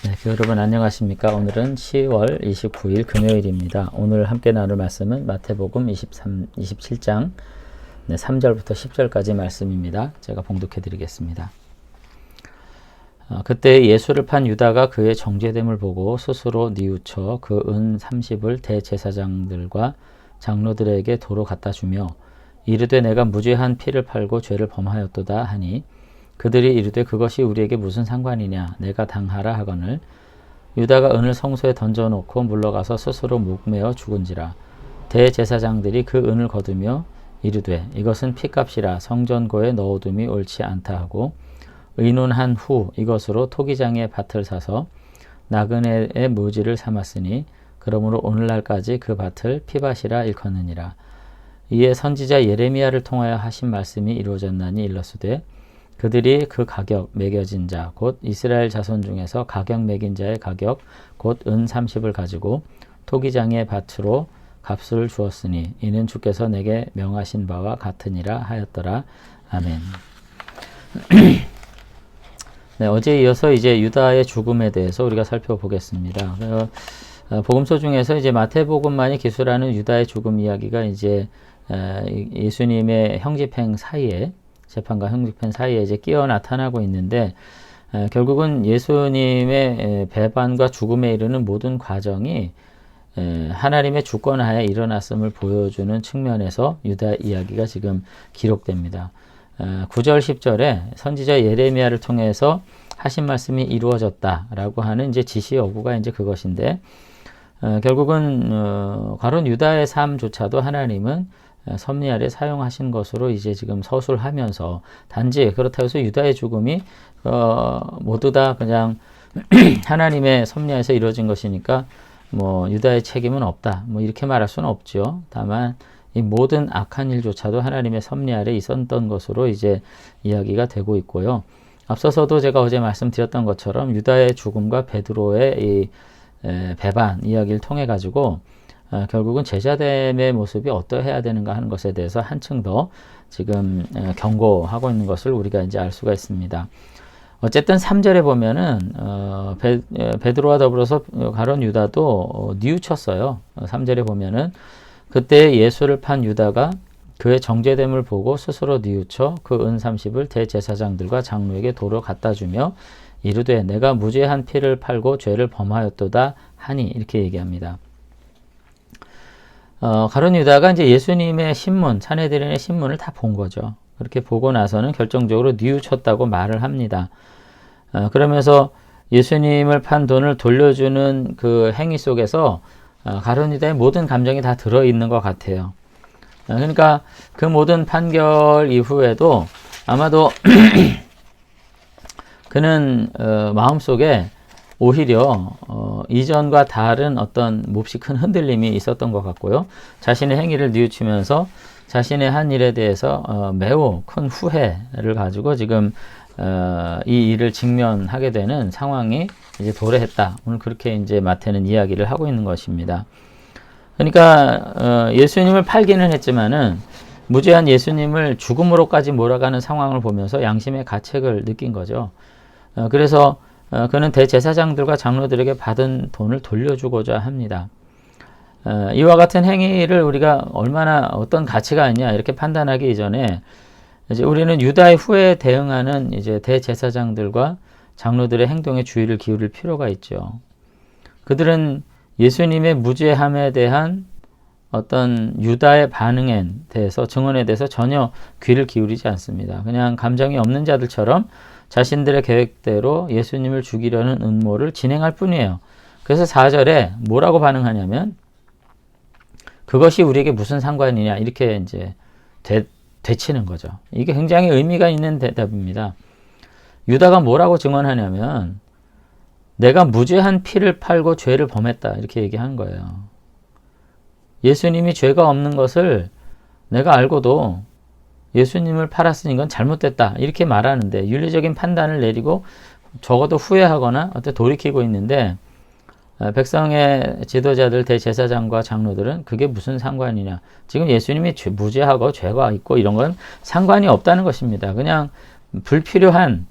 네, 여러분 안녕하십니까? 오늘은 10월 29일 금요일입니다. 오늘 함께 나눌 말씀은 마태복음 27장 3절부터 10절까지 말씀입니다. 제가 봉독해 드리겠습니다. 그때 예수를 판 유다가 그의 정죄됨을 보고 스스로 뉘우쳐 그 은 30을 대제사장들과 장로들에게 도로 갖다 주며 이르되 내가 무죄한 피를 팔고 죄를 범하였도다 하니 그들이 이르되 그것이 우리에게 무슨 상관이냐 내가 당하라 하거늘 유다가 은을 성소에 던져놓고 물러가서 스스로 목매어 죽은지라 대제사장들이 그 은을 거두며 이르되 이것은 피값이라 성전고에 넣어둠이 옳지 않다 하고 의논한 후 이것으로 토기장의 밭을 사서 나그네의 묘지를 삼았으니 그러므로 오늘날까지 그 밭을 피밭이라 일컫느니라. 이에 선지자 예레미야를 통하여 하신 말씀이 이루어졌나니 일러스되 그들이 그 가격 매겨진 자 곧 이스라엘 자손 중에서 가격 매긴 자의 가격 곧 은 30을 가지고 토기장의 밭으로 값을 주었으니 이는 주께서 내게 명하신 바와 같으니라 하였더라. 아멘. 네, 어제 이어서 이제 유다의 죽음에 대해서 우리가 살펴보겠습니다. 복음서 중에서 이제 마태복음만이 기술하는 유다의 죽음 이야기가 이제 예수님의 형집행 사이에 재판과 형집행 사이에 이제 끼어 나타나고 있는데 결국은 예수님의 배반과 죽음에 이르는 모든 과정이 하나님의 주권하에 일어났음을 보여주는 측면에서 유다 이야기가 지금 기록됩니다. 9절 10절에 선지자 예레미야를 통해서 하신 말씀이 이루어졌다라고 하는 이제 지시 여부가 이제 그것인데 결국은 과론 유다의 삶조차도 하나님은 섭리 아래 사용하신 것으로 이제 지금 서술하면서 단지 그렇다고 해서 유다의 죽음이 모두 다 그냥 하나님의 섭리하에서 이루어진 것이니까 뭐 유다의 책임은 없다 뭐 이렇게 말할 수는 없죠. 다만 이 모든 악한 일조차도 하나님의 섭리 아래 있었던 것으로 이제 이야기가 되고 있고요. 앞서서도 제가 어제 말씀드렸던 것처럼 유다의 죽음과 베드로의 이 배반 이야기를 통해 가지고 결국은 제자됨의 모습이 어떠해야 되는가 하는 것에 대해서 한층 더 지금 경고하고 있는 것을 우리가 이제 알 수가 있습니다. 어쨌든 3절에 보면은 베드로와 더불어서 가론 유다도 뉘우쳤어요. 3절에 보면은 그때 예수를 판 유다가 그의 정죄됨을 보고 스스로 뉘우쳐 그 은 30을 대제사장들과 장로에게 도로 갖다 주며 이르되 내가 무죄한 피를 팔고 죄를 범하였도다 하니 이렇게 얘기합니다. 가룟 유다가 이제 예수님의 신문, 산헤드린의 신문을 다 본 거죠. 그렇게 보고 나서는 결정적으로 뉘우쳤다고 말을 합니다. 그러면서 예수님을 판 돈을 돌려주는 그 행위 속에서 가룟 유다의 모든 감정이 다 들어있는 것 같아요. 그러니까 그 모든 판결 이후에도 아마도 그는 마음속에 오히려 이전과 다른 어떤 몹시 큰 흔들림이 있었던 것 같고요. 자신의 행위를 뉘우치면서 자신의 한 일에 대해서 매우 큰 후회를 가지고 지금 이 일을 직면하게 되는 상황이 이제 도래했다. 오늘 그렇게 이제 마태는 이야기를 하고 있는 것입니다. 그러니까 예수님을 팔기는 했지만은 무죄한 예수님을 죽음으로까지 몰아가는 상황을 보면서 양심의 가책을 느낀 거죠. 그래서 그는 대제사장들과 장로들에게 받은 돈을 돌려주고자 합니다. 이와 같은 행위를 우리가 얼마나 어떤 가치가 있냐 이렇게 판단하기 이전에 이제 우리는 유다의 후에 대응하는 이제 대제사장들과 장로들의 행동에 주의를 기울일 필요가 있죠. 그들은 예수님의 무죄함에 대한 어떤 유다의 반응에 대해서 증언에 대해서 전혀 귀를 기울이지 않습니다. 그냥 감정이 없는 자들처럼 자신들의 계획대로 예수님을 죽이려는 음모를 진행할 뿐이에요. 그래서 4절에 뭐라고 반응하냐면 그것이 우리에게 무슨 상관이냐 이렇게 이제 되치는 거죠. 이게 굉장히 의미가 있는 대답입니다. 유다가 뭐라고 증언하냐면 내가 무죄한 피를 팔고 죄를 범했다 이렇게 얘기하는 거예요. 예수님이 죄가 없는 것을 내가 알고도 예수님을 팔았으니 이건 잘못됐다 이렇게 말하는데 윤리적인 판단을 내리고 적어도 후회하거나 어떻게 돌이키고 있는데 백성의 지도자들 대제사장과 장로들은 그게 무슨 상관이냐 지금 예수님이 무죄하고 죄가 있고 이런 건 상관이 없다는 것입니다. 그냥 불필요한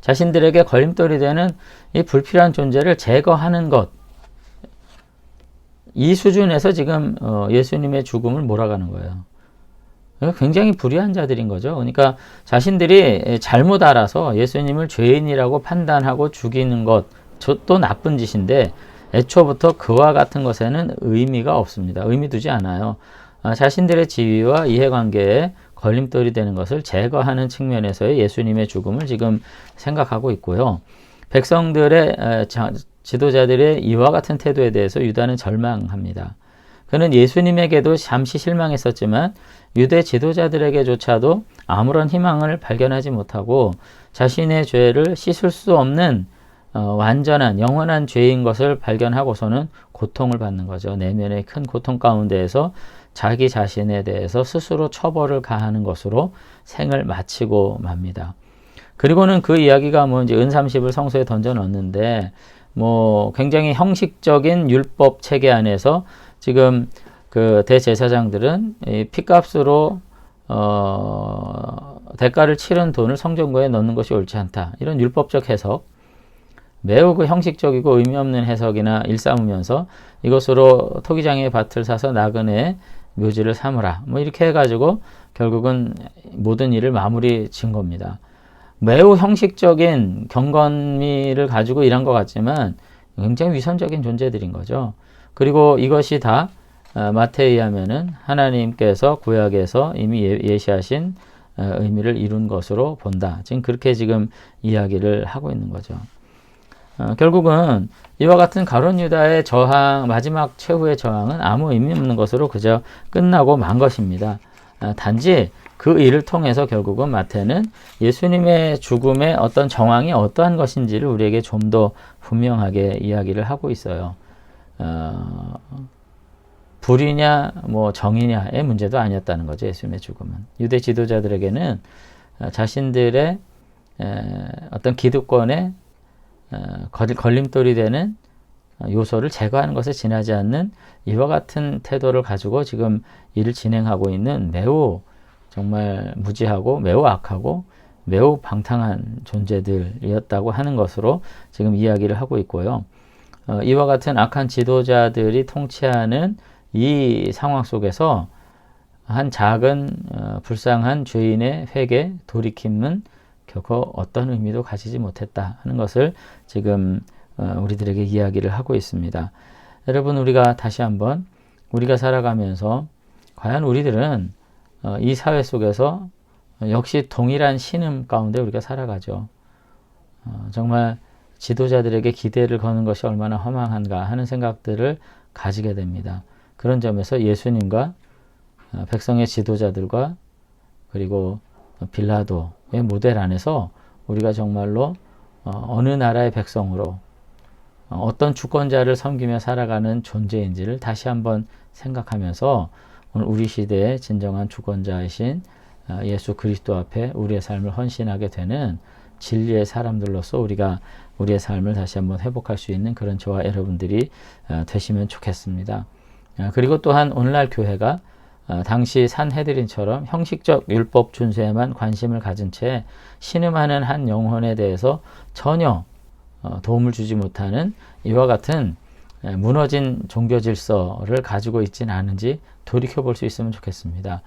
자신들에게 걸림돌이 되는 이 불필요한 존재를 제거하는 것, 이 수준에서 지금 예수님의 죽음을 몰아가는 거예요. 굉장히 불의한 자들인 거죠. 그러니까 자신들이 잘못 알아서 예수님을 죄인이라고 판단하고 죽이는 것, 또 나쁜 짓인데 애초부터 그와 같은 것에는 의미가 없습니다. 의미 두지 않아요. 자신들의 지위와 이해관계에 걸림돌이 되는 것을 제거하는 측면에서의 예수님의 죽음을 지금 생각하고 있고요. 백성들의 지도자들의 이와 같은 태도에 대해서 유다는 절망합니다. 그는 예수님에게도 잠시 실망했었지만 유대 지도자들에게조차도 아무런 희망을 발견하지 못하고 자신의 죄를 씻을 수 없는 완전한 영원한 죄인 것을 발견하고서는 고통을 받는 거죠. 내면의 큰 고통 가운데에서 자기 자신에 대해서 스스로 처벌을 가하는 것으로 생을 마치고 맙니다. 그리고는 그 이야기가 이제 은30을 성소에 던져 넣었는데 굉장히 형식적인 율법 체계 안에서 지금 그 대제사장들은 이 피값으로 대가를 치른 돈을 성전고에 넣는 것이 옳지 않다. 이런 율법적 해석, 매우 그 형식적이고 의미 없는 해석이나 일삼으면서 이것으로 토기장의 밭을 사서 나그네 묘지를 삼으라. 이렇게 해가지고 결국은 모든 일을 마무리 지은 겁니다. 매우 형식적인 경건미를 가지고 일한 것 같지만 굉장히 위선적인 존재들인 거죠. 그리고 이것이 다 마태에 의하면은 하나님께서 구약에서 이미 예시하신 의미를 이룬 것으로 본다. 지금 그렇게 지금 이야기를 하고 있는 거죠. 결국은 이와 같은 가룟 유다의 저항, 마지막 최후의 저항은 아무 의미 없는 것으로 그저 끝나고 만 것입니다. 단지 그 일을 통해서 결국은 마태는 예수님의 죽음의 어떤 정황이 어떠한 것인지를 우리에게 좀 더 분명하게 이야기를 하고 있어요. 불이냐 정이냐의 문제도 아니었다는 거죠. 예수님의 죽음은. 유대 지도자들에게는 자신들의 어떤 기득권에 걸림돌이 되는 요소를 제거하는 것에 지나지 않는 이와 같은 태도를 가지고 지금 일을 진행하고 있는 매우 정말 무지하고 매우 악하고 매우 방탕한 존재들이었다고 하는 것으로 지금 이야기를 하고 있고요. 이와 같은 악한 지도자들이 통치하는 이 상황 속에서 한 작은 불쌍한 죄인의 회개, 돌이킴은 결코 어떤 의미도 가지지 못했다 하는 것을 지금 우리들에게 이야기를 하고 있습니다. 여러분, 우리가 다시 한번 우리가 살아가면서 과연 우리들은 이 사회 속에서 역시 동일한 신음 가운데 우리가 살아가죠. 정말 지도자들에게 기대를 거는 것이 얼마나 허망한가 하는 생각들을 가지게 됩니다. 그런 점에서 예수님과 백성의 지도자들과 그리고 빌라도의 모델 안에서 우리가 정말로 어느 나라의 백성으로 어떤 주권자를 섬기며 살아가는 존재인지를 다시 한번 생각하면서 오늘 우리 시대의 진정한 주권자이신 예수 그리스도 앞에 우리의 삶을 헌신하게 되는 진리의 사람들로서 우리가 우리의 삶을 다시 한번 회복할 수 있는 그런 저와 여러분들이 되시면 좋겠습니다. 그리고 또한 오늘날 교회가 당시 산헤드린처럼 형식적 율법 준수에만 관심을 가진 채 신음하는 한 영혼에 대해서 전혀 도움을 주지 못하는 이와 같은 무너진 종교 질서를 가지고 있지는 않은지 돌이켜볼 수 있으면 좋겠습니다.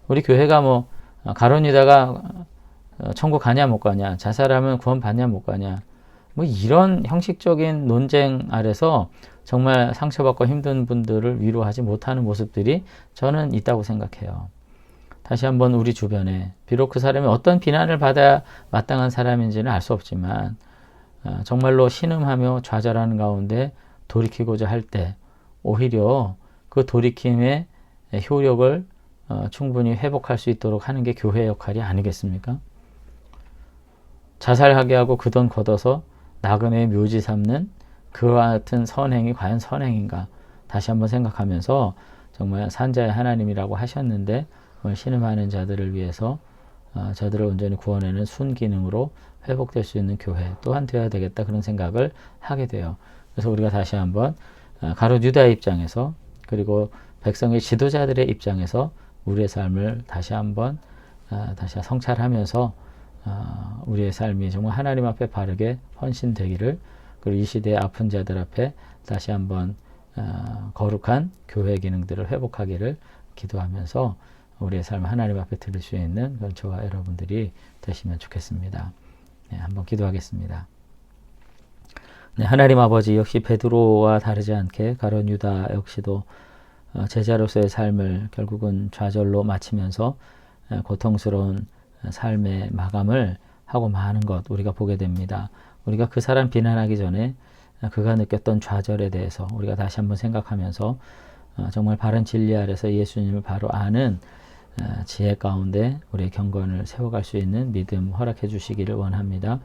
우리 교회가 가룟 유다가 천국 가냐 못 가냐, 자살하면 구원 받냐 못 가냐, 이런 형식적인 논쟁 아래서 정말 상처받고 힘든 분들을 위로하지 못하는 모습들이 저는 있다고 생각해요. 다시 한번 우리 주변에 비록 그 사람이 어떤 비난을 받아야 마땅한 사람인지는 알 수 없지만 정말로 신음하며 좌절하는 가운데 돌이키고자 할 때 오히려 그 돌이킴의 효력을 충분히 회복할 수 있도록 하는 게 교회의 역할이 아니겠습니까? 자살하게 하고 그 돈 걷어서 나그네의 묘지 삼는 그와 같은 선행이 과연 선행인가 다시 한번 생각하면서 정말 산자의 하나님이라고 하셨는데 신음하는 자들을 위해서 저들을 온전히 구원하는 순기능으로 회복될 수 있는 교회 또한 되어야 되겠다 그런 생각을 하게 돼요. 그래서 우리가 다시 한번 가룟 유다의 입장에서 그리고 백성의 지도자들의 입장에서 우리의 삶을 다시 한번 다시 성찰하면서 우리의 삶이 정말 하나님 앞에 바르게 헌신되기를, 그리고 이 시대의 아픈 자들 앞에 다시 한번 거룩한 교회 기능들을 회복하기를 기도하면서 우리의 삶 하나님 앞에 드릴 수 있는 그런 저와 여러분들이 되시면 좋겠습니다. 네, 한번 기도하겠습니다. 네, 하나님 아버지, 역시 베드로와 다르지 않게 가룟 유다 역시도 제자로서의 삶을 결국은 좌절로 마치면서 고통스러운 삶의 마감을 하고 마는 것 우리가 보게 됩니다. 우리가 그 사람 비난하기 전에 그가 느꼈던 좌절에 대해서 우리가 다시 한번 생각하면서 정말 바른 진리 아래서 예수님을 바로 아는 지혜 가운데 우리의 경건을 세워갈 수 있는 믿음 허락해 주시기를 원합니다.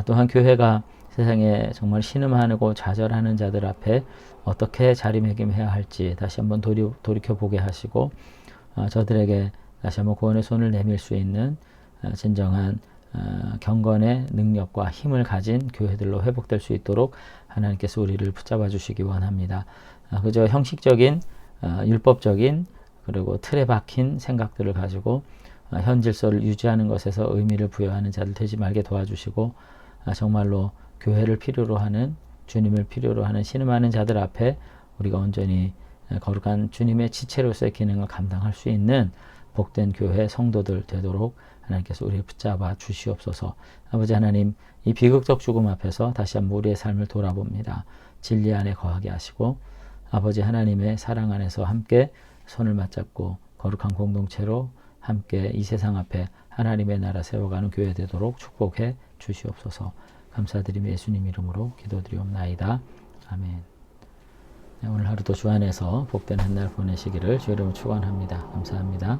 또한 교회가 세상에 정말 신음하고 좌절하는 자들 앞에 어떻게 자리매김해야 할지 다시 한번 돌이켜보게 하시고 저들에게 다시 한번 구원의 손을 내밀 수 있는 진정한 경건의 능력과 힘을 가진 교회들로 회복될 수 있도록 하나님께서 우리를 붙잡아 주시기 원합니다. 그저 형식적인 율법적인 그리고 틀에 박힌 생각들을 가지고 현 질서를 유지하는 것에서 의미를 부여하는 자들 되지 말게 도와주시고 정말로 교회를 필요로 하는, 주님을 필요로 하는 신음하는 자들 앞에 우리가 온전히 거룩한 주님의 지체로서의 기능을 감당할 수 있는 복된 교회 성도들 되도록 하나님께서 우리를 붙잡아 주시옵소서. 아버지 하나님, 이 비극적 죽음 앞에서 다시 한번 우리의 삶을 돌아봅니다. 진리 안에 거하게 하시고 아버지 하나님의 사랑 안에서 함께 손을 맞잡고 거룩한 공동체로 함께 이 세상 앞에 하나님의 나라 세워가는 교회 되도록 축복해 주시옵소서. 감사드리며 예수님 이름으로 기도드리옵나이다. 아멘. 네, 오늘 하루도 주 안에서 복된 한 날 보내시기를 주 이름으로 축원합니다. 감사합니다.